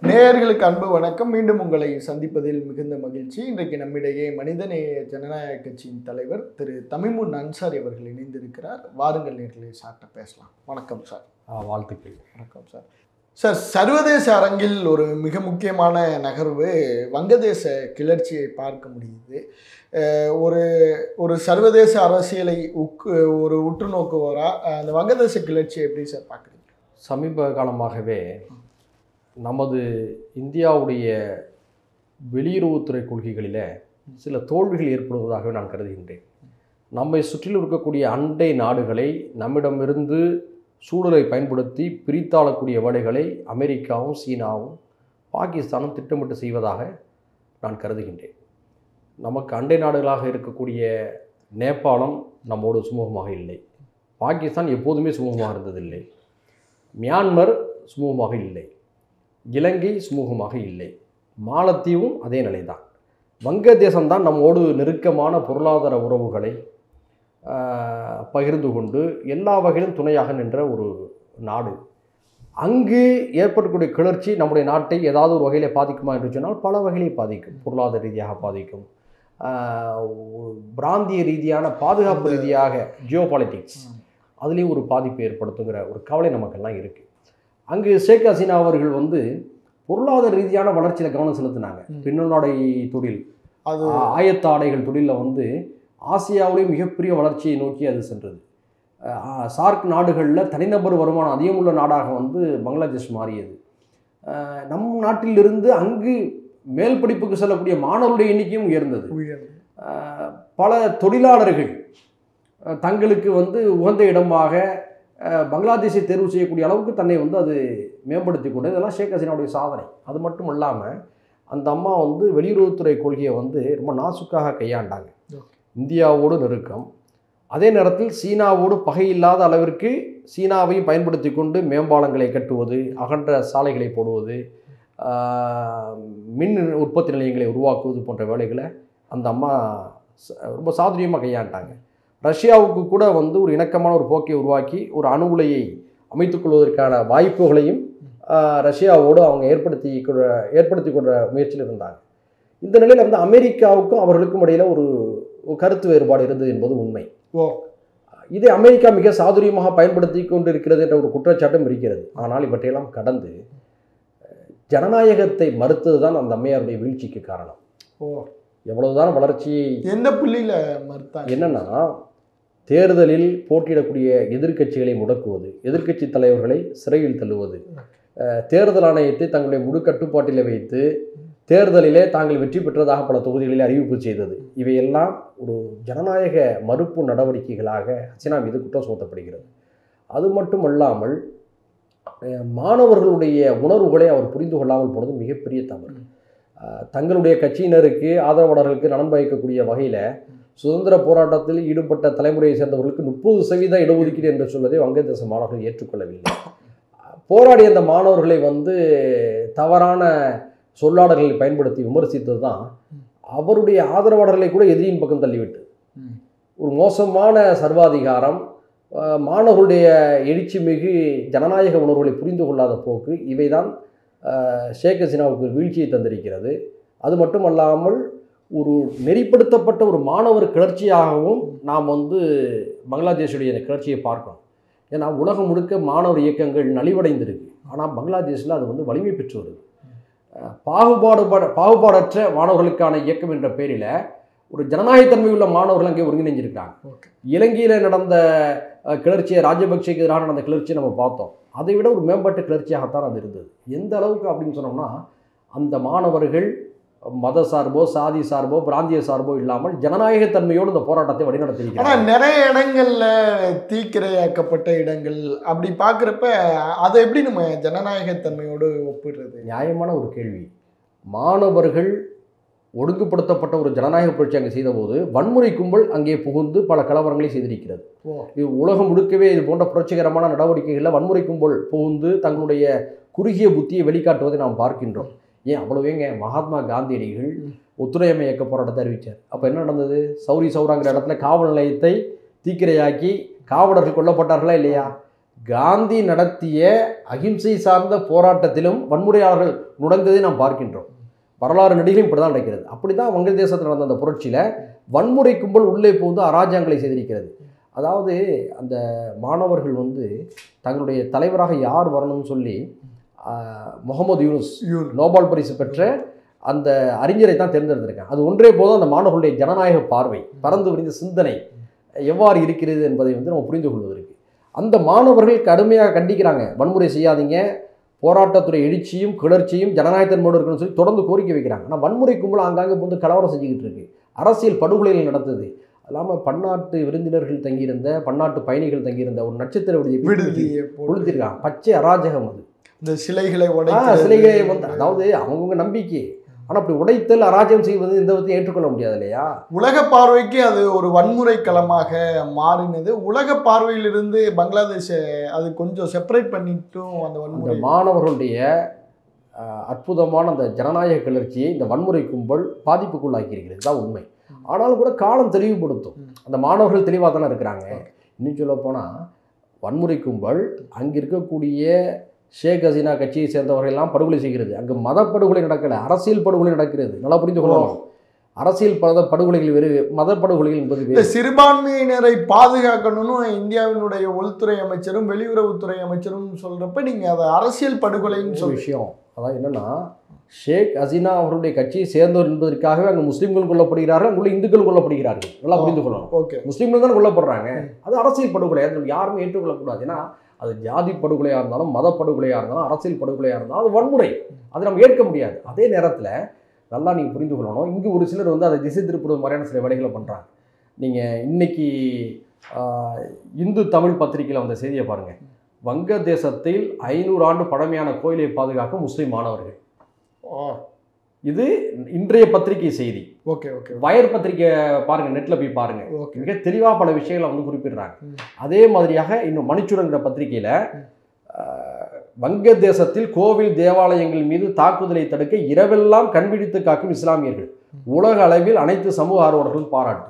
நேயர்களுக்கு அன்பு வணக்கம். மீண்டும் உங்களை சந்திப்பதில் மிகுந்த மகிழ்ச்சி. இன்றைக்கு நம்மிடையே மனிதநேய ஜனநாயக கட்சியின் தலைவர் திரு தமிமுன் அன்சாரி அவர்கள் இணைந்திருக்கிறார். வாருங்கள் நேயர்களே, சார்ட்ட பேசலாம். வணக்கம் சார். வாழ்த்துக்கள். வணக்கம் சார். சார், சர்வதேச அரங்கில் ஒரு மிக முக்கியமான நகர்வு வங்கதேச கிளர்ச்சியை பார்க்க முடியுது. ஒரு ஒரு சர்வதேச அரசியலை உற்று நோக்குவோரா அந்த வங்கதேச கிளர்ச்சியை எப்படி சார் பார்க்குறீங்க? சமீப காலமாகவே நமது இந்தியாவுடைய வெளியுறவுத்துறை கொள்கைகளில் சில தோல்விகள் ஏற்படுவதாகவே நான் கருதுகின்றேன். நம்மை சுற்றிலும் இருக்கக்கூடிய அண்டை நாடுகளை நம்மிடமிருந்து சூழலை பயன்படுத்தி பிரித்தாளக்கூடிய வேலைகளை அமெரிக்காவும் சீனாவும் பாகிஸ்தானும் திட்டமிட்டு செய்வதாக நான் கருதுகின்றேன். நமக்கு அண்டை நாடுகளாக இருக்கக்கூடிய நேபாளம் நம்மோடு சுமூகமாக இல்லை. பாகிஸ்தான் எப்போதுமே சுமூகமாக இருந்ததில்லை. மியான்மர் சுமூகமாக இல்லை. இலங்கை சுமூகமாக இல்லை. மாலத்தீவும் அதே நிலைதான். வங்கதேசம்தான் நம்மோடு நெருக்கமான பொருளாதார உறவுகளை பகிர்ந்து கொண்டு எல்லா வகையிலும் துணையாக நின்ற ஒரு நாடு. அங்கு ஏற்படக்கூடிய கிளர்ச்சி நம்முடைய நாட்டை ஏதாவது ஒரு வகையில் பாதிக்குமா என்று சொன்னால் பல வகையிலே பாதிக்கும். பொருளாதார ரீதியாக பாதிக்கும், பிராந்திய ரீதியான பாதுகாப்பு ரீதியாக ஜியோபாலிட்டிக்ஸ் அதுலேயும் ஒரு பாதிப்பை ஏற்படுத்துங்கிற ஒரு கவலை நமக்கெல்லாம் இருக்குது. அங்கு ஷேக் ஹசீனா அவர்கள் பொருளாதார ரீதியான வளர்ச்சியில் கவனம் செலுத்தினாங்க. பின்னலாடை தொழில், அது ஆயத்த ஆடைகள் தொழிலில் ஆசியாவிலேயும் மிகப்பெரிய வளர்ச்சியை நோக்கி அது சென்றது. சார்க் நாடுகளில் தனிநபர் வருமானம் அதிகமுள்ள நாடாக பங்களாதேஷ் மாறியது. நம் நாட்டிலிருந்து அங்கு மேல் படிப்புக்கு செல்லக்கூடிய மாணவருடைய எண்ணிக்கையும் உயர்ந்தது. பல தொழிலாளர்கள் தங்களுக்கு உகந்த இடமாக பங்களாதேஷை தேர்வு செய்யக்கூடிய அளவுக்கு தன்னை அது மேம்படுத்தி கொண்டது. இதெல்லாம் ஷேக் ஹசீனாவுடைய சாதனை. அது மட்டும் இல்லாமல் அந்த அம்மா வெளியுறவுத்துறை கொள்கையை ரொம்ப நாசுக்காக கையாண்டாங்க. இந்தியாவோடு நெருக்கம், அதே நேரத்தில் சீனாவோடு பகை இல்லாத அளவிற்கு சீனாவையும் பயன்படுத்தி கொண்டு மேம்பாலங்களை கட்டுவது, அகன்ற சாலைகளை போடுவது, மின் உற்பத்தி நிலையங்களை உருவாக்குவது போன்ற வேலைகளை அந்த அம்மா ரொம்ப சாதுரியமாக கையாண்டாங்க. ரஷ்யாவுக்கு கூட ஒரு இணக்கமான ஒரு போக்கை உருவாக்கி ஒரு அணு உலையை அமைத்துக்கொள்வதற்கான வாய்ப்புகளையும் ரஷ்யாவோடு அவங்க ஏற்படுத்தி கொண்ட முயற்சியில் இருந்தாங்க. இந்த நிலையில் அமெரிக்காவுக்கும் அவர்களுக்கும் இடையில் ஒரு கருத்து வேறுபாடு இருந்தது என்பது உண்மை. இதை அமெரிக்கா மிக சாதுரியமாக பயன்படுத்தி கொண்டு இருக்கிறது என்ற ஒரு குற்றச்சாட்டும் இருக்கிறது. ஆனால் இவற்றையெல்லாம் கடந்து ஜனநாயகத்தை மறுத்தது தான் அந்த அம்மையாருடைய வீழ்ச்சிக்கு காரணம். எவ்வளவுதான் வளர்ச்சி எந்த புள்ளியில் மறுத்தாங்க? என்னன்னா, தேர்தலில் போட்டியிடக்கூடிய எதிர்க்கட்சிகளை முடக்குவது, எதிர்க்கட்சி தலைவர்களை சிறையில் தள்ளுவது, தேர்தல் ஆணையத்தை தங்களுடைய முழு கட்டுப்பாட்டில் வைத்து தேர்தலிலே தாங்கள் வெற்றி பெற்றதாக பல தொகுதிகளில் அறிவிப்பு செய்தது. இவையெல்லாம் ஒரு ஜனநாயக மறுப்பு நடவடிக்கைகளாக ஹசீனா மீது குற்றம் சுமத்தப்படுகிறது. அது மட்டுமல்லாமல் மாணவர்களுடைய உணர்வுகளை அவர் புரிந்து கொள்ளாமல் போனது மிகப்பெரிய தவறு. தங்களுடைய கட்சியினருக்கு ஆதரவாளர்களுக்கு நலன் பயக்கக்கூடிய வகையில் சுதந்திர போராட்டத்தில் ஈடுபட்ட தலைமுறையை சேர்ந்தவர்களுக்கு 30% இடஒதுக்கீடு என்று சொல்வதை வங்கதேச மாணவர்கள் ஏற்றுக்கொள்ளவில்லை. போராடிய அந்த மாணவர்களை தவறான சொல்லாடல்களை பயன்படுத்தி விமர்சித்தது தான் அவருடைய ஆதரவாளர்களை கூட எதிரியின் பக்கம் தள்ளிவிட்டு ஒரு மோசமான சர்வாதிகாரம், மாணவர்களுடைய எழுச்சி மிகு ஜனநாயக உணர்வுகளை புரிந்து கொள்ளாத போக்கு, இவைதான் ஷேக் ஹசீனாவுக்கு வீழ்ச்சியை தந்திருக்கிறது. அது மட்டுமல்லாமல் ஒரு நெறிப்படுத்தப்பட்ட ஒரு மாணவர் கிளர்ச்சியாகவும் நாம் பங்களாதேஷுடைய அந்த கிளர்ச்சியை பார்க்கணும். ஏன்னா உலகம் முழுக்க மாணவர் இயக்கங்கள் நலிவடைந்திருக்கு. ஆனால் பங்களாதேஷில் அது வலிமை பெற்று வருது. பாகுபாடற்ற மாணவர்களுக்கான இயக்கம் என்ற பேரில் ஒரு ஜனநாயகத்தன்மை உள்ள மாணவர்கள் அங்கே ஒருங்கிணைஞ்சிருக்காங்க. இலங்கையில் நடந்த கிளர்ச்சியை, ராஜபக்சேக்கு எதிராக நடந்த கிளர்ச்சியை நம்ம பார்த்தோம். அதை விட ஒரு மேம்பட்ட கிளர்ச்சியாகத்தான் அது இருந்தது. எந்த அளவுக்கு அப்படின்னு சொன்னோம்னா, அந்த மாணவர்கள் மத சார்போ, சாதி சார்போ, பிராந்திய சார்போ இல்லாமல் ஜனநாயகத்தன்மையோடு இந்த போராட்டத்தை வழிநடத்திருக்கிறாங்க. ஆனால் நிறைய இடங்கள்ல தீக்கிரையாக்கப்பட்ட இடங்கள் அப்படி பார்க்குறப்ப அதை எப்படி நம்ம ஜனநாயகத்தன்மையோடு ஒப்பிடுறது? நியாயமான ஒரு கேள்வி. மாணவர்கள் ஒடுங்குபடுத்தப்பட்ட ஒரு ஜனநாயக புரட்சி அங்கே செய்தபோது வன்முறை கும்பல் அங்கே புகுந்து பல கலவரங்களை செய்திருக்கிறது. இது உலகம் முழுக்கவே இது போன்ற புரட்சிகரமான நடவடிக்கைகளில் வன்முறை கும்பல் புகுந்து தங்களுடைய குறுகிய புத்தியை வெளிக்காட்டுவதை நாம் பார்க்கின்றோம். ஏன் அவ்வளவேங்க, மகாத்மா காந்தியடிகள் ஒத்துழையாமை இயக்க போராட்டத்தை அறிவித்தார். அப்போ என்ன நடந்தது? சௌரி சௌராங்கிற இடத்துல காவல் நிலையத்தை தீக்கிரையாக்கி காவலர்கள் கொல்லப்பட்டார்களா இல்லையா? காந்தி நடத்திய அகிம்சை சார்ந்த போராட்டத்திலும் வன்முறையாளர்கள் நுழைந்ததை நாம் பார்க்கின்றோம். வரலாறு நடிகளும் இப்படி தான் நடக்கிறது. அப்படி தான் வங்கதேசத்தில் நடந்த அந்த புரட்சியில் வன்முறை கும்பல் உள்ளே புகுந்து அராஜகங்களை செய்திருக்கிறது. அதாவது அந்த மாணவர்கள் வந்து தங்களுடைய தலைவராக யார் வரணும்னு சொல்லி முகமது யூனுஸ் நோபல் பரிசு பெற்ற அந்த அறிஞரை தான் தேர்ந்தெடுத்திருக்காங்க. அது ஒன்றே போதும் அந்த மாணவர்களுடைய ஜனநாயக பார்வை, பறந்து விரிந்த சிந்தனை எவ்வாறு இருக்கிறது என்பதை வந்து நம்ம புரிந்து கொள்வதற்கு. அந்த மாணவர்கள் கடுமையாக கண்டிக்கிறாங்க, வன்முறை செய்யாதீங்க, போராட்டத்துறை எழுச்சியும் கிளர்ச்சியும் ஜனநாயகத்தின் இருக்கணும்னு சொல்லி தொடர்ந்து கோரிக்கை வைக்கிறாங்க. ஆனால் வன்முறை கும்பல் ஆங்காங்கே வந்து கலவரம் செஞ்சுக்கிட்டு இருக்கு, அரசியல் படுகொலைகள் நடத்துது. இல்லாமல் பன்னாட்டு விருந்தினர்கள் தங்கியிருந்த, பன்னாட்டு பயணிகள் தங்கியிருந்த ஒரு நட்சத்திர விடுதியை கொளுத்திருக்காங்க. பச்சை அராஜகம் அது. இந்த சிலைகளை வந்து அதாவது அவங்கவுங்க நம்பிக்கை. ஆனால் அப்படி உடைத்தல் அராஜகம் செய்வது இந்த விதத்தை ஏற்றுக்கொள்ள முடியாது இல்லையா? உலக பார்வைக்கு அது ஒரு வன்முறை களமாக மாறினது. உலக பார்வையிலிருந்து பங்களாதேஷை அது கொஞ்சம் செப்பரேட் பண்ணிட்டும் அந்த மாணவர்களுடைய அற்புதமான அந்த ஜனநாயக கிளர்ச்சியை இந்த வன்முறை கும்பல் பாதிப்புக்குள்ளாக்கி இருக்கிறது தான் உண்மை. ஆனாலும் கூட காலம் தெளிவுபடுத்தும். அந்த மாணவர்கள் தெளிவாக தானே இருக்கிறாங்க. இன்னும் சொல்ல போனால் வன்முறை கும்பல் அங்கே இருக்கக்கூடிய ஷேக் ஹசீனா கட்சியை சேர்ந்தவர்களெல்லாம் படுகொலை செய்கிறது. அங்கே மத படுகொலை நடக்கலை, அரசியல் படுகொலை நடக்கிறது. நல்லா புரிந்து கொள்ளணும். அரசியல் படுகொலைகள் வேறு, மத படுகொலைகள் என்பது வேறு. சிறுபான்மையினரை பாதுகாக்கணும்னு இந்தியாவினுடைய உள்துறை அமைச்சரும் வெளியுறவுத்துறை அமைச்சரும் சொல்றப்ப நீங்க அதை அரசியல் படுகொலைன்னு சொல்ற விஷயம். அதாவது என்னன்னா, ஷேக் ஹசீனா அவருடைய கட்சியை சேர்ந்தவர் என்பதற்காகவே அங்கே முஸ்லீம்கள் கொல்லப்படுகிறார்கள், அங்குள்ள இந்துக்கள் கொல்லப்படுகிறார்கள். நல்லா புரிந்து கொள்ளணும். ஓகே, முஸ்லீம்கள் தான் கொல்லப்படுறாங்க. அது அரசியல் படுகொலை, அது யாருமே ஏற்றுக்கொள்ளக்கூடாது. ஏன்னா அது ஜாதி படுகொலையாக இருந்தாலும், மத படுகொலையாக இருந்தாலும், அரசியல் படுகொலையாக இருந்தாலும் அது வன்முறை, அதை நம்ம ஏற்க முடியாது. அதே நேரத்தில் நல்லா நீங்கள் புரிந்து கொள்ளணும், இங்கே ஒரு சிலர் வந்து அதை திசை திருப்புறது மாதிரியான சில வேலைகளை பண்ணுறாங்க. நீங்கள் இன்னைக்கு இந்து தமிழ் பத்திரிகையில் வந்த செய்தியை பாருங்கள். வங்கதேசத்தில் 500 ஆண்டு பழமையான கோயிலை பாதுகாக்கும் முஸ்லீம் மாணவர்கள். இது இன்றைய பத்திரிகை செய்தி. Okay okay. வயர் பத்திரிகை பாருங்கள், நெட்டில் போய் பாருங்கள். மிக தெளிவாக பல விஷயங்களை வந்து குறிப்பிடுறாங்க. அதே மாதிரியாக இன்னும் மணிச்சுடங்கிற பத்திரிகையில் வங்கதேசத்தில் கோவில் தேவாலயங்கள் மீது தாக்குதலை தடுக்க இரவெல்லாம் கண்பிடித்து காக்கும் இஸ்லாமியர்கள், உலக அளவில் அனைத்து சமூக ஆர்வலர்களும் பாராட்டு.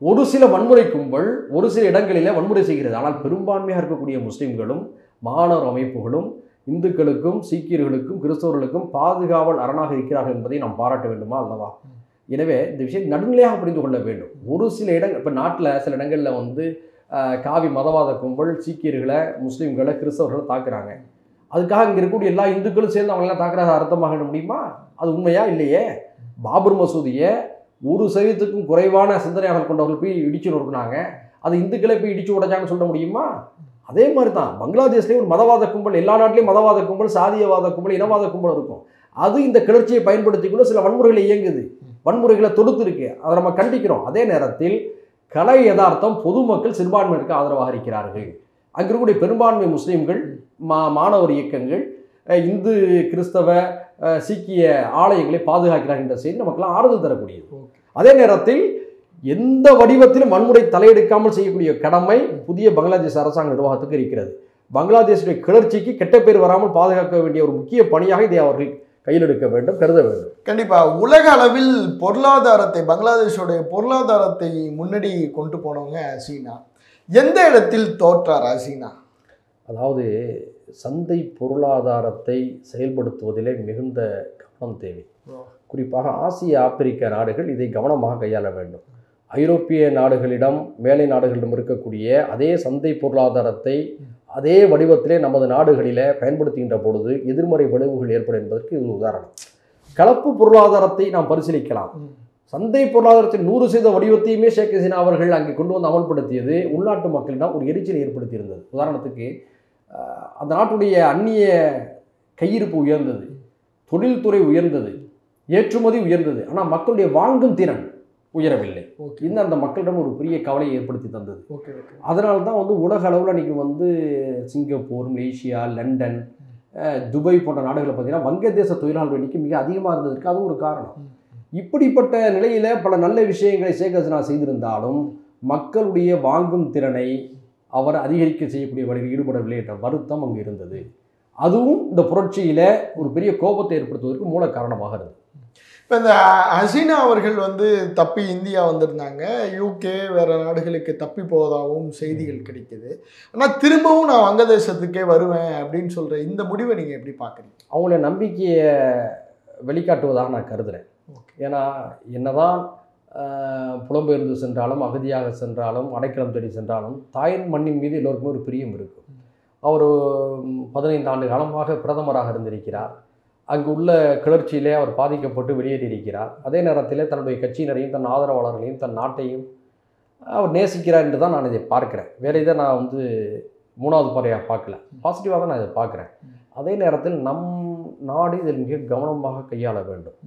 ஒரு சில வன்முறை கும்பல் ஒரு சில இடங்களில் வன்முறை செய்கிறது. ஆனால் பெரும்பான்மையாக இருக்கக்கூடிய முஸ்லிம்களும் மாணவர் அமைப்புகளும் இந்துக்களுக்கும் சீக்கியர்களுக்கும் கிறிஸ்தவர்களுக்கும் பாதுகாவல் அரணாக இருக்கிறார்கள் என்பதை நாம் பாராட்ட வேண்டுமா அல்லவா? எனவே இந்த விஷயம் நடுநிலையாக புரிந்து கொள்ள வேண்டும். ஒரு சில இடங்கள், இப்போ நாட்டில் சில இடங்களில் வந்து காவி மதவாத கும்பல் சீக்கியர்களை, முஸ்லீம்களை, கிறிஸ்தவர்களை தாக்குறாங்க. அதுக்காக இங்கே இருக்கக்கூடிய எல்லா இந்துக்களும் சேர்ந்து அவங்களெல்லாம் தாக்குறாங்க அர்த்தமாக முடியுமா? அது உண்மையா? இல்லையே. பாபர் மசூதியை 1% குறைவான சிந்தனையாளர் கொண்டவர்கள் போய் இடிச்சு நொறுக்குனாங்க. அது இந்துக்களை போய் இடிச்சு உடைச்சாங்கன்னு சொல்ல முடியுமா? அதே மாதிரி தான் பங்களாதேஷ்லேயும் ஒரு மதவாத கும்பல், எல்லா நாட்டிலையும் மதவாத கும்பல், சாதியவாத கும்பல், இனவாத கும்பல் இருக்கும். அது இந்த கிளர்ச்சியை பயன்படுத்திக்கொண்டு சில வன்முறைகளை இயங்குது, வன்முறைகளை தொடுத்து இருக்கு. அதை நம்ம கண்டிக்கிறோம். அதே நேரத்தில் கலை யதார்த்தம் பொதுமக்கள் சிறுபான்மையினருக்கு ஆதரவாக இருக்கிறார்கள். அங்கே இருக்கக்கூடிய பெரும்பான்மை முஸ்லீம்கள், மாணவர் இயக்கங்கள், இந்து கிறிஸ்தவ சீக்கிய ஆலயங்களை பாதுகாக்கிறார்கள் என்ற செய்தி நமக்கெல்லாம் ஆறுதல் தரக்கூடியது. அதே நேரத்தில் எந்த வடிவத்திலும் வன்முறை தலையெடுக்காமல் செய்யக்கூடிய கடமை புதிய பங்களாதேஷ் அரசாங்க நிர்வாகத்துக்கு இருக்கிறது. பங்களாதேஷுடைய கிளர்ச்சிக்கு கெட்ட பேர் வராமல் பாதுகாக்க வேண்டிய ஒரு முக்கிய பணியாக இதை அவர்கள் கையில் எடுக்க வேண்டும், கருத வேண்டும். கண்டிப்பாக உலக அளவில் பொருளாதாரத்தை, பங்களாதேஷோடைய பொருளாதாரத்தை முன்னாடி கொண்டு போனவங்க ஹசீனா. எந்த இடத்தில் தோற்றார் ஹசீனா? அதாவது சந்தை பொருளாதாரத்தை செயல்படுத்துவதிலே மிகுந்த கவனம் தேவை. குறிப்பாக ஆசிய ஆப்பிரிக்க நாடுகள் இதை கவனமாக கையாள வேண்டும். ஐரோப்பிய நாடுகளிடம், மேலை நாடுகளிடம் இருக்கக்கூடிய அதே சந்தை பொருளாதாரத்தை அதே வடிவத்திலே நமது நாடுகளில் பயன்படுத்துகின்ற பொழுது எதிர்மறை விளைவுகள் ஏற்படும் என்பதற்கு இது உதாரணம். கலப்பு பொருளாதாரத்தை நாம் பரிசீலிக்கலாம். சந்தை பொருளாதாரத்தின் 100% வடிவத்தையுமே ஷேக் ஹசீனா அவர்கள் அங்கே கொண்டு வந்து அமல்படுத்தியது உள்நாட்டு மக்களிடம் ஒரு எரிச்சலை ஏற்படுத்தியிருந்தது. உதாரணத்துக்கு அந்த நாட்டுடைய அந்நிய கையிருப்பு உயர்ந்தது, தொழில்துறை உயர்ந்தது, ஏற்றுமதி உயர்ந்தது. ஆனால் மக்களுடைய வாங்கும் திறன் உயரவில்லை. இந்த அந்த மக்களிடம் ஒரு பெரிய கவலையை ஏற்படுத்தி தந்தது. அதனால தான் வந்து உலக அளவில் இன்றைக்கி வந்து சிங்கப்பூர், மலேசியா, லண்டன், துபாய் போன்ற நாடுகளை பார்த்தீங்கன்னா வங்கதேச தொழிலாளர் எண்ணிக்கை மிக அதிகமாக இருந்ததற்கு அது ஒரு காரணம். இப்படிப்பட்ட நிலையில் பல நல்ல விஷயங்களை ஷேக் ஹசீனா செய்திருந்தாலும் மக்களுடைய வாங்கும் திறனை அவர் அதிகரிக்க செய்யக்கூடிய வழியில் ஈடுபடவில்லை என்ற வருத்தம் அங்கு இருந்தது. அதுவும் இந்த புரட்சியில் ஒரு பெரிய கோபத்தை ஏற்படுத்துவதற்கு மூல காரணமாக இருந்தது. இப்போ இந்த ஹசீனா அவர்கள் வந்து தப்பி இந்தியா வந்திருந்தாங்க, யூகே வேறு நாடுகளுக்கு தப்பி போவதாகவும் செய்திகள் கிடைக்குது. ஆனால் திரும்பவும் நான் வங்கதேசத்துக்கே வருவேன் அப்படின்னு சொல்கிற இந்த முடிவை நீங்கள் எப்படி பார்க்குறீங்க? அவங்கள நம்பிக்கையை வெளிக்காட்டுவதாக நான் கருதுகிறேன். ஏன்னா என்னதான் புலம்பெயர்ந்து சென்றாலும், அகதியாக சென்றாலும், அடைக்கலம் தேடி சென்றாலும், தாயின் மண்ணின் மீது எல்லோருக்குமே ஒரு பிரியம் இருக்கும். அவர் 15 ஆண்டு காலமாக பிரதமராக இருந்திருக்கிறார். அங்கு உள்ள கிளர்ச்சியிலே அவர் பாதிக்கப்பட்டு வெளியேறியிருக்கிறார். அதே நேரத்தில் தன்னுடைய கட்சியினரையும், தன் ஆதரவாளர்களையும், தன் நாட்டையும் அவர் நேசிக்கிறார் என்று தான் நான் இதை பார்க்குறேன். வேறு இதை நான் வந்து மூணாவது பறையாக பார்க்கல, பாசிட்டிவாக தான் நான் இதை பார்க்குறேன். அதே நேரத்தில் நம் நாடு இதில் மிக கவனமாக கையாள வேண்டும்.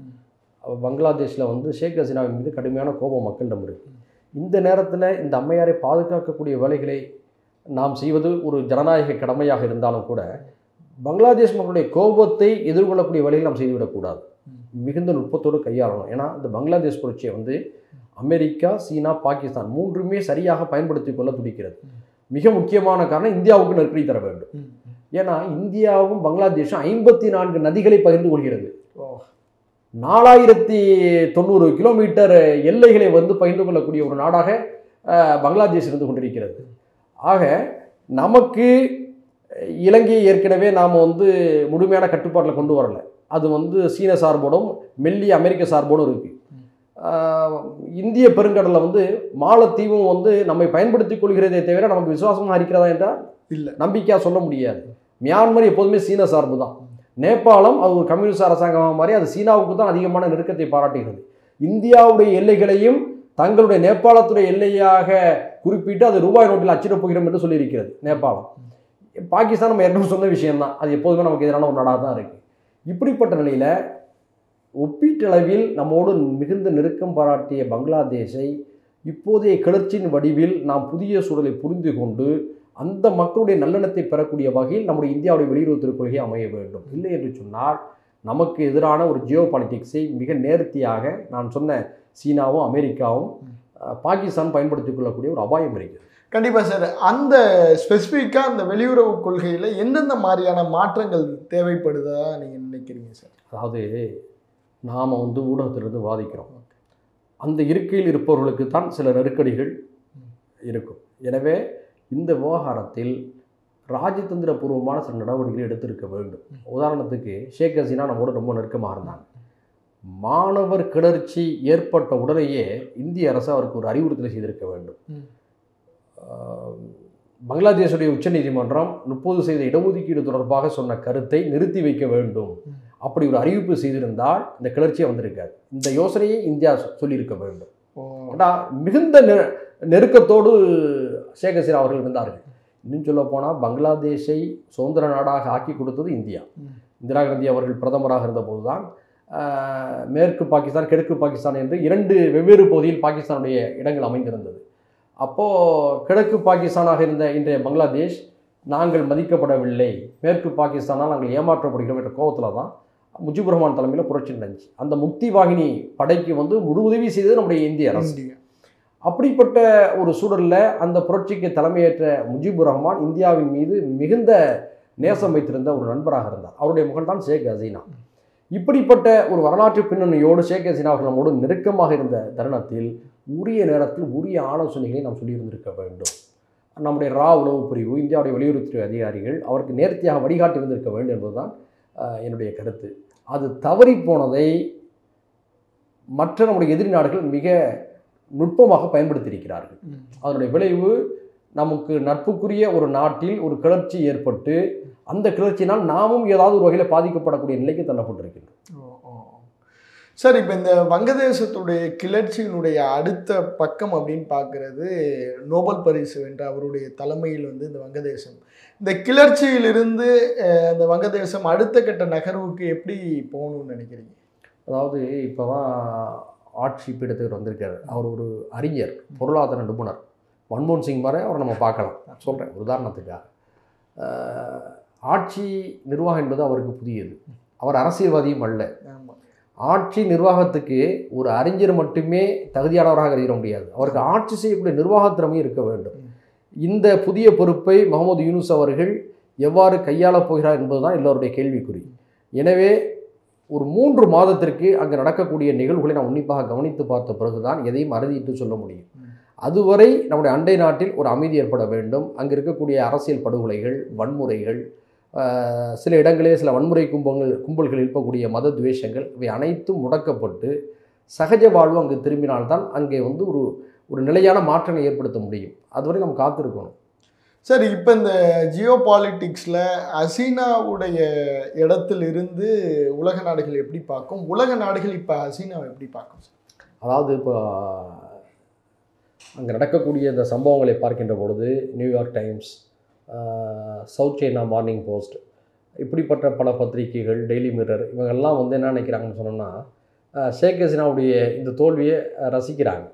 பங்களாதேஷில் வந்து ஷேக் ஹசீனாவின் மீது கடுமையான கோபம் மக்களிடம் இருக்குது. இந்த நேரத்தில் இந்த அம்மையாரை பாதுகாக்கக்கூடிய வேலைகளை நாம் செய்வது ஒரு ஜனநாயக கடமையாக இருந்தாலும் கூட பங்களாதேஷ் மக்களுடைய கோபத்தை எதிர்கொள்ளக்கூடிய வேலையில் நாம் செய்துவிடக்கூடாது. மிகுந்த நுட்பத்தோடு கையாளணும். ஏன்னா இந்த பங்களாதேஷ் புரட்சியை வந்து அமெரிக்கா, சீனா, பாகிஸ்தான் மூன்றுமே சரியாக பயன்படுத்தி கொள்ள துடிக்கிறது. மிக முக்கியமான காரணம் இந்தியாவுக்கு நெருக்கடி தர வேண்டும். ஏன்னா இந்தியாவும் பங்களாதேஷும் 54 நதிகளை பகிர்ந்து கொள்கிறது. 4090 கிலோமீட்டர் எல்லைகளை வந்து பகிர்ந்து கொள்ளக்கூடிய ஒரு நாடாக பங்களாதேஷ் இருந்து கொண்டிருக்கிறது. ஆக நமக்கு இலங்கையை ஏற்கனவே நாம் வந்து முழுமையான கட்டுப்பாட்டில் கொண்டு வரலை. அது வந்து சீன சார்போடும் மெல்லிய அமெரிக்க சார்போடும் இருக்குது. இந்திய பெருங்கடலில் வந்து மாலத்தீவும் வந்து நம்மை பயன்படுத்திக் கொள்கிறதே தவிர நமக்கு விசுவாசமாக இருக்கிறதா என்றால் இல்லை, நம்பிக்கையாக சொல்ல முடியாது. மியான்மர் எப்போதுமே சீன சார்பு தான். நேபாளம் அது ஒரு கம்யூனிஸ்ட் அரசாங்கமாக மாதிரி அது சீனாவுக்கு தான் அதிகமான நெருக்கத்தை பாராட்டுகிறது. இந்தியாவுடைய எல்லைகளையும் தங்களுடைய நேபாளத்துடைய எல்லையாக குறிப்பிட்டு அது ரூபாய் நோட்டில் அச்சிடப் போகிறோம் என்று சொல்லியிருக்கிறது நேபாளம். பாகிஸ்தான் நம்ம ஏற்கனவே சொன்ன விஷயம்தான், அது எப்போதுமே நமக்கு எதிரான ஒரு நாடாக தான் இருக்குது. இப்படிப்பட்ட நிலையில் ஒப்பீட்டளவில் நம்மோடு மிகுந்த நெருக்கம் பாராட்டிய பங்களாதேஷை இப்போதைய கிளர்ச்சியின் வடிவில் நாம் புதிய சூழலை புரிந்து கொண்டு அந்த மக்களுடைய நல்லெண்ணத்தை பெறக்கூடிய வகையில் நம்முடைய இந்தியாவுடைய வெளியுறவுத்துறை கொள்கை அமைய வேண்டும். இல்லை என்று சொன்னால் நமக்கு எதிரான ஒரு ஜியோ பாலிட்டிக்ஸை மிக நேர்த்தியாக நான் சொன்ன சீனாவும் அமெரிக்காவும் பாகிஸ்தான் பயன்படுத்திக் கொள்ளக்கூடிய ஒரு அபாயம் இருக்குது. கண்டிப்பாக சார். அந்த ஸ்பெசிஃபிக்காக அந்த வெளியுறவு கொள்கையில் எந்தெந்த மாதிரியான மாற்றங்கள் தேவைப்படுதா நீங்கள் நினைக்கிறீங்க சார்? அதாவது நாம் வந்து ஊடகத்திலிருந்து வாதிக்கிறோம். அந்த இருக்கையில் இருப்பவர்களுக்கு தான் சில நெருக்கடிகள் இருக்கும். எனவே இந்த விவகாரத்தில் ராஜதந்திர பூர்வமான சில நடவடிக்கைகளை எடுத்திருக்க வேண்டும். உதாரணத்துக்கு ஷேக் ஹசீனா நம்மோடு ரொம்ப நெருக்கமாக இருந்தாங்க. மாணவர் கிளர்ச்சி ஏற்பட்ட உடனேயே இந்திய அரசு அவருக்கு ஒரு அறிவுறுத்தலை செய்திருக்க வேண்டும். பங்களாதேஷுடைய உச்சநீதிமன்றம் 30% இடஒதுக்கீடு தொடர்பாக சொன்ன கருத்தை நிறுத்தி வைக்க வேண்டும். அப்படி ஒரு அறிவிப்பு செய்திருந்தால் இந்த கிளர்ச்சியை வந்திருக்காது. இந்த யோசனையை இந்தியா சொல்லியிருக்க வேண்டும். மிகுந்த நெருக்கத்தோடு ஷேக் ஹசீனா அவர்கள் இருந்தார்கள். இன்னும் சொல்ல போனால் பங்களாதேஷை சுதந்திர நாடாக ஆக்கி கொடுத்தது இந்தியா. இந்திரா காந்தி அவர்கள் பிரதமராக இருந்தபோது தான் மேற்கு பாகிஸ்தான், கிழக்கு பாகிஸ்தான் என்று 2 வெவ்வேறு பகுதியில் பாகிஸ்தானுடைய இடங்கள் அமைந்திருந்தது. அப்போது கிழக்கு பாகிஸ்தானாக இருந்த இன்றைய பங்களாதேஷ் நாங்கள் மதிக்கப்படவில்லை, மேற்கு பாகிஸ்தானால் நாங்கள் ஏமாற்றப்படுகிறோம் என்ற கோபத்தில் தான் முஜிபுர் ரஹ்மான் தலைமையில் புரட்சி நடந்துச்சு. அந்த முக்தி வாகினி படைக்கு வந்து முழு உதவி செய்தது நம்முடைய இந்திய அரசு. அப்படிப்பட்ட ஒரு சூழலில் அந்த புரட்சிக்கு தலைமையேற்ற முஜிபுர் ரஹ்மான் இந்தியாவின் மீது மிகுந்த நேசம் வைத்திருந்த ஒரு நண்பராக இருந்தார். அவருடைய மகன் தான் ஷேக் ஹசீனா. இப்படிப்பட்ட ஒரு வரலாற்று பின்னணியோடு ஷேக் ஹசீனா அவர்கள் நம்மோடு நெருக்கமாக இருந்த தருணத்தில் உரிய நேரத்தில் உரிய ஆலோசனைகளை நாம் சொல்லியிருந்திருக்க வேண்டும். நம்முடைய உளவு பிரிவு, இந்தியாவுடைய வெளியுறவுத்துறை அதிகாரிகள் அவருக்கு நேர்த்தியாக வழிகாட்டி இருந்திருக்க வேண்டும் என்பதுதான் என்னுடைய கருத்து. அது தவறி போனதை மற்ற நம்முடைய எதிரி நாடுகள் மிக நுட்பமாக பயன்படுத்தியிருக்கிறார்கள். அதனுடைய விளைவு நமக்கு நட்புக்குரிய ஒரு நாட்டில் ஒரு கிளர்ச்சி ஏற்பட்டு அந்த கிளர்ச்சியினால் நாமும் ஏதாவது ஒரு வகையில் பாதிக்கப்படக்கூடிய நிலைக்கு தள்ளப்பட்டிருக்கின்றோம். சார், இப்போ இந்த வங்கதேசத்துடைய கிளர்ச்சியினுடைய அடுத்த பக்கம் அப்படின்னு பார்க்குறது நோபல் பரிசு வென்ற அவருடைய தலைமையில் வந்து இந்த வங்கதேசம், இந்த கிளர்ச்சியிலிருந்து இந்த வங்கதேசம் அடுத்த கட்ட நகர்வுக்கு எப்படி போகணும்னு நினைக்கிறீங்க? அதாவது இப்போ தான் ஆட்சி பீடத்துக்கு வந்திருக்காரு. அவர் ஒரு அறிஞர், பொருளாதார நிபுணர். மன்மோகன் சிங் மாதிரி அவரை நம்ம பார்க்கலாம். சொல்கிறேன் உதாரணத்துக்காக. ஆட்சி நிர்வாகம் என்பது அவருக்கு புதியது. அவர் அரசியல்வாதியும் அல்ல. ஆட்சி நிர்வாகத்துக்கு ஒரு அறிஞர் மட்டுமே தகுதியானவராக கருதிட முடியாது. அவருக்கு ஆட்சி செய்யக்கூடிய நிர்வாகத் திறமையும் இருக்க வேண்டும். இந்த புதிய பொறுப்பை முகமது யூனுஸ் அவர்கள் எவ்வாறு கையாளப் போகிறார் என்பதுதான் எல்லோருடைய கேள்விக்குறி. எனவே ஒரு 3 மாதத்திற்கு அங்கே நடக்கக்கூடிய நிகழ்வுகளை நாம் உன்னிப்பாக கவனித்து பார்த்த பிறகுதான் எதையும் அறுதிட்டு சொல்ல முடியும். அதுவரை நம்முடைய அண்டை நாட்டில் ஒரு அமைதி ஏற்பட வேண்டும். அங்கே இருக்கக்கூடிய அரசியல் படுகொலைகள், வன்முறைகள், சில இடங்களிலே சில வன்முறை கும்பல்கள் இருக்கக்கூடிய மத துவேஷங்கள், இவை அனைத்தும் முடக்கப்பட்டு சகஜ வாழ்வு அங்கு திரும்பினால்தான் அங்கே வந்து ஒரு நிலையான மாற்றங்களை ஏற்படுத்த முடியும். அதுவரை நம்ம காத்திருக்கணும். சரி, இப்போ இந்த ஜியோ பாலிட்டிக்ஸில் ஹசீனாவுடைய இடத்திலிருந்து உலக நாடுகள் எப்படி பார்க்கும், உலக நாடுகள் இப்போ ஹசீனாவை எப்படி பார்க்கும்? அதாவது இப்போ அங்கே நடக்கக்கூடிய இந்த சம்பவங்களை பார்க்கின்ற பொழுது New York times, south China morning post, இப்படிப்பட்ட பல பத்திரிகைகள், டெய்லி மிரர், இவங்கெல்லாம் வந்து என்ன நினைக்கிறாங்கன்னு சொன்னோம்னா, ஷேக் ஹசீனாவுடைய இந்த தோல்வியை ரசிக்கிறாங்க.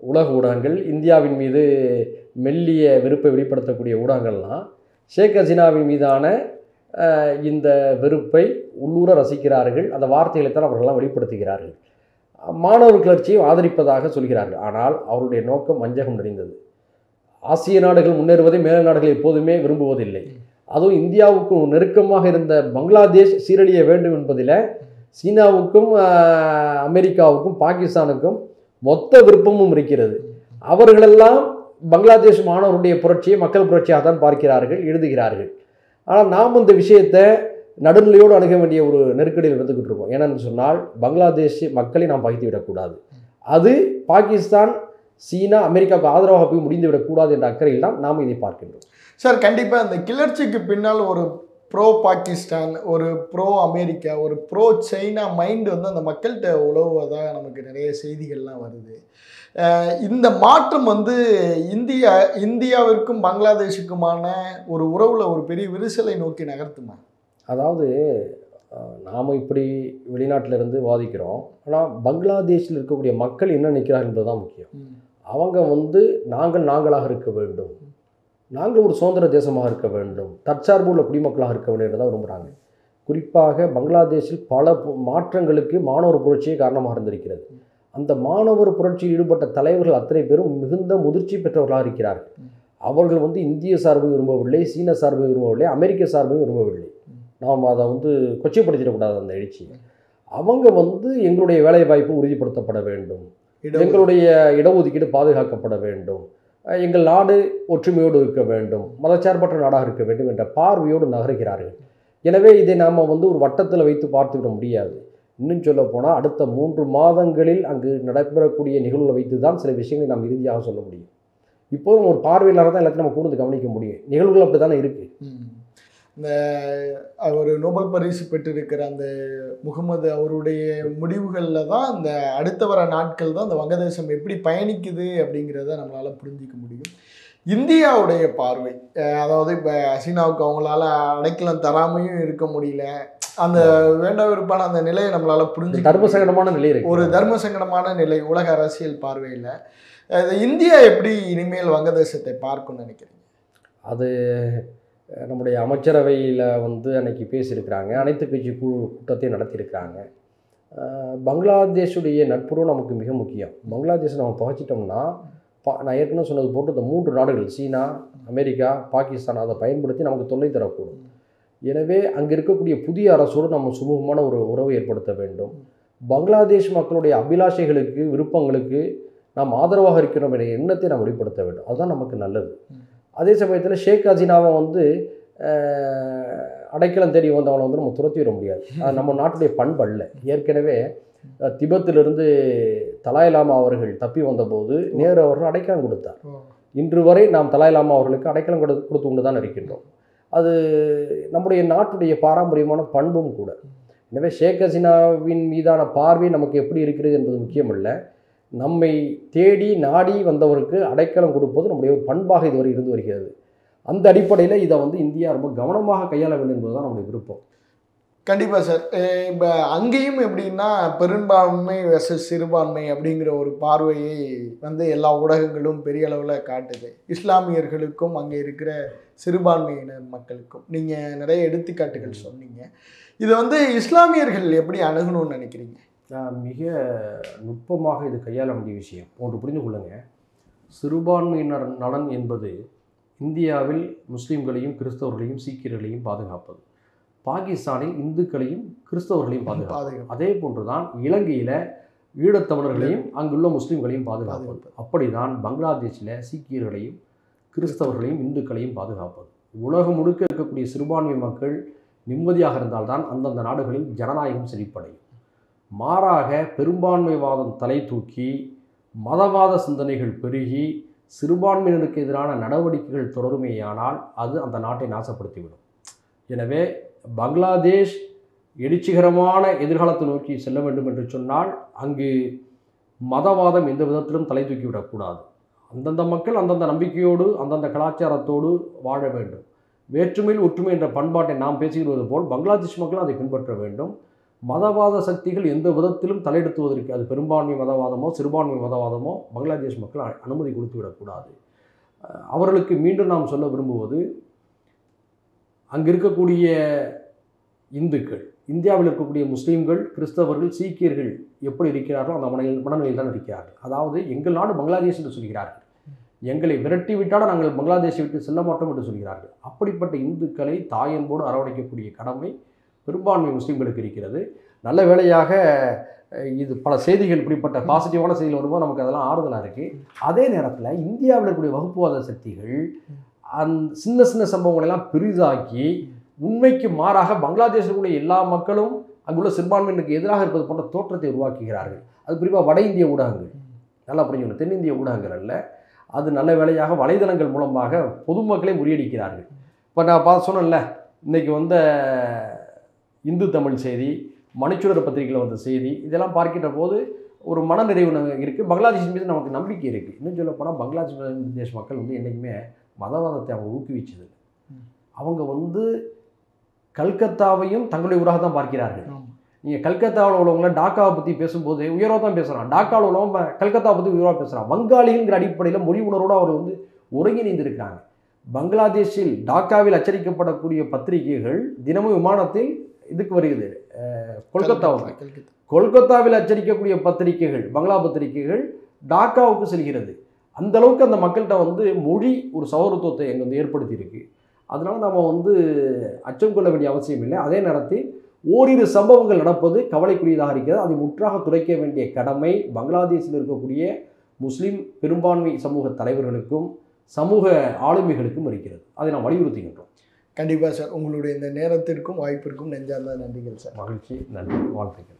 உலக ஊடகங்கள், இந்தியாவின் மீது மெல்லிய வெறுப்பை வெளிப்படுத்தக்கூடிய ஊடகங்கள்லாம் ஷேக் ஹசீனாவின் மீதான இந்த வெறுப்பை உள்ளூர ரசிக்கிறார்கள். அந்த வார்த்தைகளை தான் அவர்களெல்லாம் வெளிப்படுத்துகிறார்கள். மாணவர் கிளர்ச்சியை ஆதரிப்பதாக சொல்கிறார்கள். ஆனால் அவருடைய நோக்கம் வஞ்சகம் நிறைந்தது. ஆசிய நாடுகள் முன்னேறுவதை மேல நாடுகள் எப்போதுமே விரும்புவதில்லை. அதுவும் இந்தியாவுக்கு நெருக்கமாக இருந்த பங்களாதேஷ் சீரழிய வேண்டும் என்பதில் சீனாவுக்கும் அமெரிக்காவுக்கும் பாகிஸ்தானுக்கும் மொத்த விருப்பமும் இருக்கிறது. அவர்களெல்லாம் பங்களாதேஷ் மாணவருடைய புரட்சியை மக்கள் புரட்சியாக தான் பார்க்கிறார்கள், எழுதுகிறார்கள். ஆனால் நாம் இந்த விஷயத்தை நடுநிலையோடு அணுக வேண்டிய ஒரு நெருக்கடியில் இருந்துக்கிட்டு இருக்கோம். ஏன்னு சொன்னால் பங்களாதேஷ் மக்களை நாம் பகைத்து விடக்கூடாது. அது பாகிஸ்தான், சீனா, அமெரிக்காவுக்கு ஆதரவாக போய் முடிந்து விடக்கூடாது என்ற அக்கறையில் தான் நாம் இதை பார்க்கின்றோம். சார், கண்டிப்பாக இந்த கிளர்ச்சிக்கு பின்னால் ஒரு ப்ரோ பாகிஸ்தான், ஒரு ப்ரோ அமெரிக்கா, ஒரு ப்ரோ சைனா மைண்டு வந்து அந்த மக்கள்கிட்ட உழவுவதாக நமக்கு நிறைய செய்திகள்லாம் வருது. இந்த மாற்றம் வந்து இந்தியாவிற்கும் பங்களாதேஷுக்குமான ஒரு உறவில் ஒரு பெரிய விரிசலை நோக்கி நகர்த்துமா? அதாவது நாம் இப்படி வெளிநாட்டிலிருந்து வாதிக்கிறோம். ஆனால் பங்களாதேஷில் இருக்கக்கூடிய மக்கள் என்ன நினைக்கிறார் என்பது தான் முக்கியம். அவங்க வந்து நாங்களாக இருக்க வேண்டும், நாங்கள் ஒரு சுதந்திர தேசமாக இருக்க வேண்டும், தற்சார்பு உள்ள குடிமக்களாக இருக்க வேண்டும் என்றுதான் விரும்புகிறாங்க. குறிப்பாக பங்களாதேஷில் பல மாற்றங்களுக்கு மாணவர் புரட்சியே காரணமாக இருந்திருக்கிறது. அந்த மாணவர் புரட்சியில் ஈடுபட்ட தலைவர்கள் அத்தனை பேரும் மிகுந்த முதிர்ச்சி பெற்றவர்களாக இருக்கிறார்கள். அவர்கள் வந்து இந்திய சார்பை விரும்பவில்லை, சீன சார்பை விரும்பவில்லை, அமெரிக்க சார்பையும் விரும்பவில்லை. நாம் அதை வந்து கொச்சைப்படுத்திடக்கூடாது அந்த எழுச்சியை. அவங்க வந்து எங்களுடைய வேலை வாய்ப்பு உறுதிப்படுத்தப்பட வேண்டும், எங்களுடைய இடஒதுக்கீடு பாதுகாக்கப்பட வேண்டும், எங்கள் நாடு ஒற்றுமையோடு இருக்க வேண்டும், மதச்சார்பற்ற நாடாக இருக்க வேண்டும் என்ற பார்வையோடு நகர்கிறார்கள். எனவே இதை நாம் வந்து ஒரு வட்டத்தில் வைத்து பார்த்துவிட முடியாது. இன்னும் சொல்ல போனால் அடுத்த 3 மாதங்களில் அங்கு நடைபெறக்கூடிய நிகழ்வுகளை வைத்து தான் சில விஷயங்களை நாம் இறுதியாக சொல்ல முடியும். இப்போதும் ஒரு பார்வையாளராக தான் எல்லாத்தையும் நம்ம கூர்ந்து கவனிக்க முடியும். நிகழ்வுகள் அப்படி தானே இருக்குது. இந்த ஒரு நோபல் பரிசு பெற்றிருக்கிற அந்த முகமது அவருடைய முடிவுகளில் தான் இந்த அடுத்த வர நாட்கள் தான் இந்த வங்கதேசம் எப்படி பயணிக்குது அப்படிங்கிறத நம்மளால் புரிஞ்சிக்க முடியும். இந்தியாவுடைய பார்வை, அதாவது இப்போ ஹசீனாவுக்கு அவங்களால அடைக்கலம் தராமையும் இருக்க முடியல, அந்த வேண்ட விருப்பான அந்த நிலையை நம்மளால் புரிஞ்சு, தர்மசங்கடமான நிலை இருக்கு, ஒரு தர்மசங்கடமான நிலை உலக அரசியல் பார்வையில். இந்தியா எப்படி இனிமேல் வங்கதேசத்தை பார்க்கும்னு நினைக்கிறீங்க? அது நம்முடைய அமைச்சரவையில் வந்து அன்னைக்கு பேசியிருக்கிறாங்க, அனைத்து கட்சி கூட்டத்தையும் நடத்தியிருக்கிறாங்க. பங்களாதேஷுடைய நட்புறவு நமக்கு மிக முக்கியம். பங்களாதேஷை நம்ம பகைச்சிட்டோம்னா நான் ஏற்கனவே சொன்னது போட்டு இந்த 3 நாடுகள் சீனா, அமெரிக்கா, பாகிஸ்தான் அதை பயன்படுத்தி நமக்கு தொல்லை தரக்கூடும். எனவே அங்கே இருக்கக்கூடிய புதிய அரசோடு நம்ம சுமூகமான ஒரு உறவை ஏற்படுத்த வேண்டும். பங்களாதேஷ் மக்களுடைய அபிலாஷைகளுக்கு, விருப்பங்களுக்கு நாம் ஆதரவாக இருக்கிறோம் என்ற எண்ணத்தை நாம் வெளிப்படுத்த வேண்டும். அதுதான் நமக்கு நல்லது. அதே சமயத்தில் ஷேக் ஹசீனாவை வந்து அடைக்கலம் தேடி வந்தவனை வந்து நம்ம துரத்தி விட முடியாது. அது நம்ம நாட்டுடைய பண்பு அல்ல. ஏற்கனவே திபெத்திலிருந்து தலாய் லாமா அவர்கள் தப்பி வந்தபோது நேரு அவர்கள் அடைக்கலம் கொடுத்தார். இன்று வரை நாம் தலாய் லாமா அவர்களுக்கு அடைக்கலம் கொடுத்து கொண்டு தான் இருக்கின்றோம். அது நம்முடைய நாட்டுடைய பாரம்பரியமான பண்பும் கூட. எனவே ஷேக் ஹசீனாவின் மீதான பார்வை நமக்கு எப்படி இருக்கிறது என்பது முக்கியமல்ல, நம்மை தேடி நாடி வந்தவருக்கு அடைக்கலம் கொடுப்பது நம்முடைய ஒரு பண்பாக இதுவரை இருந்து வருகிறது. அந்த அடிப்படையில் இதை வந்து இந்தியா ரொம்ப கவனமாக கையாள வேண்டும் என்பதுதான் நம்முடைய விருப்பம். கண்டிப்பாக சார். இப்போ அங்கேயும் எப்படின்னா பெரும்பான்மை வெர்சஸ் சிறுபான்மை அப்படிங்கிற ஒரு பார்வையை வந்து எல்லா ஊடகங்களும் பெரிய அளவில் காட்டுது. இஸ்லாமியர்களுக்கும் அங்கே இருக்கிற சிறுபான்மையினர் மக்களுக்கும் நீங்கள் நிறைய எடுத்துக்காட்டுகள் சொன்னீங்க. இதை வந்து இஸ்லாமியர்கள் எப்படி அணுகணும்னு நினைக்கிறீங்க? மிக நுட்பமாக இது கையாள வேண்டிய விஷயம். ஒன்று புரிந்து கொள்ளுங்க, சிறுபான்மையினர் நலன் என்பது இந்தியாவில் முஸ்லீம்களையும் கிறிஸ்தவர்களையும் சீக்கியர்களையும் பாதுகாப்பது. பாகிஸ்தானில் இந்துக்களையும் கிறிஸ்தவர்களையும் பாதுகாப்பு. பாதுகாப்பு. அதே போன்றுதான் இலங்கையில் ஈழத்தமிழர்களையும் அங்குள்ள முஸ்லீம்களையும் பாதுகாப்பது. அப்படிதான் பங்களாதேஷில் சீக்கியர்களையும் கிறிஸ்தவர்களையும் இந்துக்களையும் பாதுகாப்பது. உலகம் முழுக்க இருக்கக்கூடிய சிறுபான்மை மக்கள் நிம்மதியாக இருந்தால்தான் அந்தந்த நாடுகளில் ஜனநாயகம் செழிப்படையும். மாறாக பெரும்பான்மைவாதம் தலை தூக்கி மதவாத சிந்தனைகள் பெருகி சிறுபான்மையினருக்கு எதிரான நடவடிக்கைகள் தொடருமேயானால் அது அந்த நாட்டை நாசப்படுத்திவிடும். எனவே பங்களாதேஷ் எழுச்சிகரமான எதிர்காலத்தை நோக்கி செல்ல வேண்டும் என்று சொன்னால் அங்கு மதவாதம் எந்த விதத்திலும் தலை தூக்கிவிடக்கூடாது. அந்தந்த மக்கள் அந்தந்த நம்பிக்கையோடு அந்தந்த கலாச்சாரத்தோடு வாழ வேண்டும். வேற்றுமையில் ஒற்றுமை என்ற பண்பாட்டை நாம் பேசுகிறது போல் பங்களாதேஷ் மக்களும் அதை பின்பற்ற வேண்டும். மதவாத சக்திகள் எந்த விதத்திலும் தலையெடுத்துவதற்கு, அது பெரும்பான்மை மதவாதமோ சிறுபான்மை மதவாதமோ, பங்களாதேஷ் மக்கள் அனுமதி கொடுத்து விடக்கூடாது. அவர்களுக்கு மீண்டும் நாம் சொல்ல விரும்புவது, அங்கு இருக்கக்கூடிய இந்துக்கள், இந்தியாவில் இருக்கக்கூடிய முஸ்லீம்கள், கிறிஸ்தவர்கள், சீக்கியர்கள் எப்படி இருக்கிறார்களோ அந்த மனநிலையில் தான் இருக்கிறார்கள். அதாவது எங்கள் நாடு பங்களாதேஷ் என்று சொல்கிறார்கள், எங்களை விரட்டி விட்டால் நாங்கள் பங்களாதேஷை விட்டு செல்ல மாட்டோம் என்று சொல்கிறார்கள். அப்படிப்பட்ட இந்துக்களை தாயன்போடு அரவணைக்கக்கூடிய கடமை பெரும்பான்மை முஸ்லீம்களுக்கு இருக்கிறது. நல்ல வேளையாக இது பல செய்திகள், இப்படிப்பட்ட பாசிட்டிவான செய்திகள் வரும்போது நமக்கு அதெல்லாம் ஆறுதலாக இருக்குது. அதே நேரத்தில் இந்தியாவில் இருக்கக்கூடிய வகுப்புவாத சக்திகள் சின்ன சின்ன சம்பவங்களெல்லாம் பெரிதாக்கி உண்மைக்கு மாறாக பங்களாதேஷில் கூட எல்லா மக்களும் அங்குள்ள சிறுபான்மையினருக்கு எதிராக இருப்பது போன்ற தோற்றத்தை உருவாக்குகிறார்கள். அது குறிப்பாக வட இந்திய ஊடகங்கள், நல்லா புரிஞ்சுக்கணும், தென்னிந்திய ஊடகங்கள் அல்ல. அது நல்ல வேளையாக வலைதளங்கள் மூலமாக பொதுமக்களை முறியடிக்கிறார்கள். இப்போ நான் சொன்னேன்ல, இன்றைக்கி வந்த இந்து தமிழ் செய்தி, மணிச்சுடர் பத்திரிகையில் வந்த செய்தி, இதெல்லாம் பார்க்கின்ற போது ஒரு மனநிறைவு இருக்குது. பங்களாதேஷ் மீது நமக்கு நம்பிக்கை இருக்குது. இன்னும் சொல்லப்போனால் பங்களாதேஷ் மக்கள் என்றைக்குமே மதவாதத்தை அவங்க ஊக்குவிச்சது. அவங்க கல்கத்தாவையும் தங்களுடைய ஊராக தான் பார்க்கிறார்கள். நீங்கள் கல்கத்தாவில் உள்ளவங்கள டாக்காவை பற்றி பேசும்போது உயர்வாக தான் பேசுகிறான், டாக்காவில் உள்ளவங்க கல்கத்தாவை பற்றி உயர்வாக பேசுகிறான். வங்காளிங்கிற அடிப்படையில் மொழி உணர்வோடு அவர் ஒருங்கிணைந்திருக்கிறாங்க. பங்களாதேஷில் டாக்காவில் அச்சடிக்கப்படக்கூடிய பத்திரிகைகள் தினமும் விமானத்தில் இதுக்கு வருகிறது, கொல்கத்தாவில் அச்சடிக்கக்கூடிய பத்திரிகைகள், பங்களா பத்திரிகைகள் டாக்காவுக்கு செல்கிறது. அந்த அளவுக்கு அந்த மக்கள்கிட்ட மொழி ஒரு சௌரத்துவத்தை எங்கே ஏற்படுத்தியிருக்கு. அதனால் நம்ம அச்சம் கொள்ள வேண்டிய அவசியம் இல்லை. அதே நேரத்தில் ஓரிரு சம்பவங்கள் நடப்பது கவலைக்குரியதாக இருக்கிறது. அதை முற்றாக துடைக்க வேண்டிய கடமை பங்களாதேஷில் இருக்கக்கூடிய முஸ்லீம் பெரும்பான்மை சமூக தலைவர்களுக்கும் சமூக ஆளுமைகளுக்கும் இருக்கிறது. அதை நாம் வலியுறுத்துகின்றோம். கண்டிப்பாக சார், உங்களுடைய இந்த நேரத்திற்கும் வாய்ப்பிற்கும் நெஞ்சார்ந்த நன்றிகள் சார். மகிழ்ச்சி, நன்றி, வாழ்த்துக்கள்.